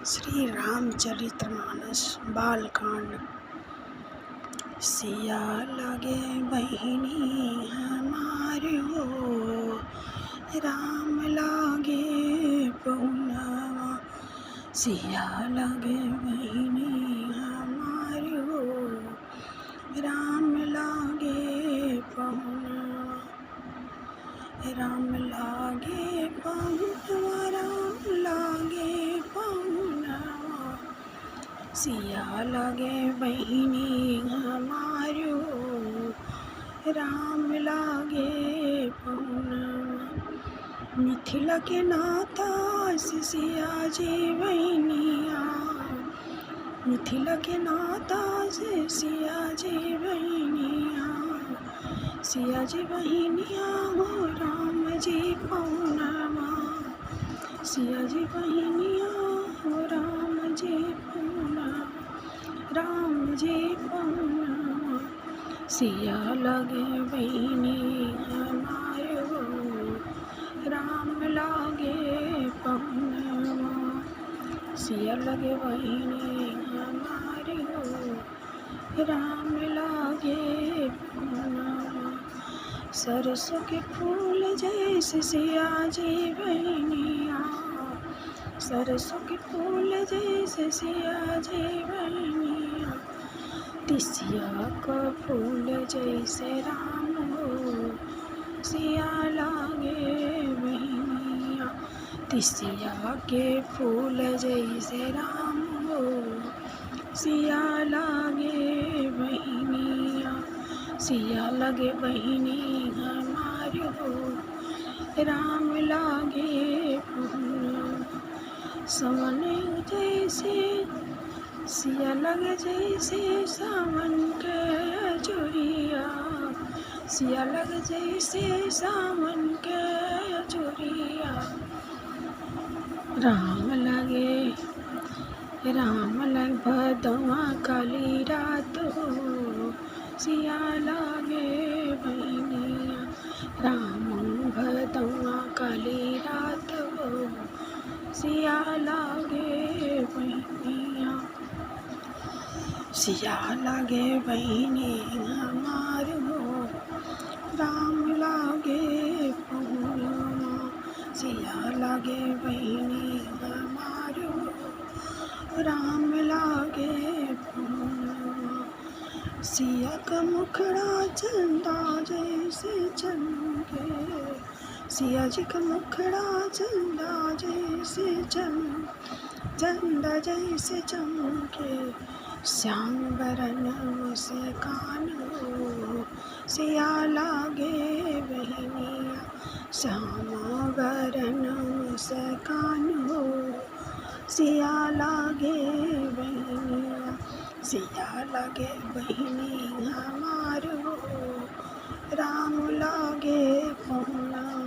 श्री रामचरितमानस बालकांड। सिया लगे बहिनी हमारे हो, राम लागे पहुनवा। सिया लगे बहिनी हमारे हो, राम लागे पहुनवा। राम लागे पहुनवा, राम लागे पहुनवा। सिया लगे बहिनी हमारो, राम लागे पहुनवा। मिथिला के नाता से सिया जी बहनिया, मिथिला के नाता से सिया जी बहनिया। सिया जी बहनिया हो, राम जी पहुनवा। सिया जी बहनिया हो, राम जी पहुनवा, राम जी पहुनवा। सिया लगे बहिनी हमारे हो, राम लागे पहुनवा। सिया लगे बहिनी हमारे हो, राम लागे पहुनवा। सरसों के फूल जैसे सिया जी बहनिया, सरसों के फूल जैसे सिया जी बहनिया। तिसिया का फूल जैसे राम हो, सिया लागे बहनिया। तिसिया के फूल जैसे राम हो, सिया लागे बहनिया। सिया लगे बहिनी हमारे हो, राम लागे पहुनवा। सावन जैसे सिया लगे जैसे सावन के चोरिया। सिया लगे जैसे सावन के चोरिया। राम लगे भदवा काली रात हो, सिया लागे बहनिया। राम भदवा काली रात हो, सिया लागे बहनिया। सिया लगे बहिनी हमार हो, राम लागे पहुनवा। सिया लगे बहिनी हमार हो, राम लागे पहुनवा। सिया का मुखड़ा चंदा जैसे चमके, सिया जी का मुखड़ा चंदा जैसे चंदा जैसे चमके। श्याम बरन मुस्कान हो, सिया लागे बहनिया। श्याम बरन मुस्कान हो, सिया लागे बहनिया। सिया लगे बहिनी हमार हो, राम लागे पहुनवा।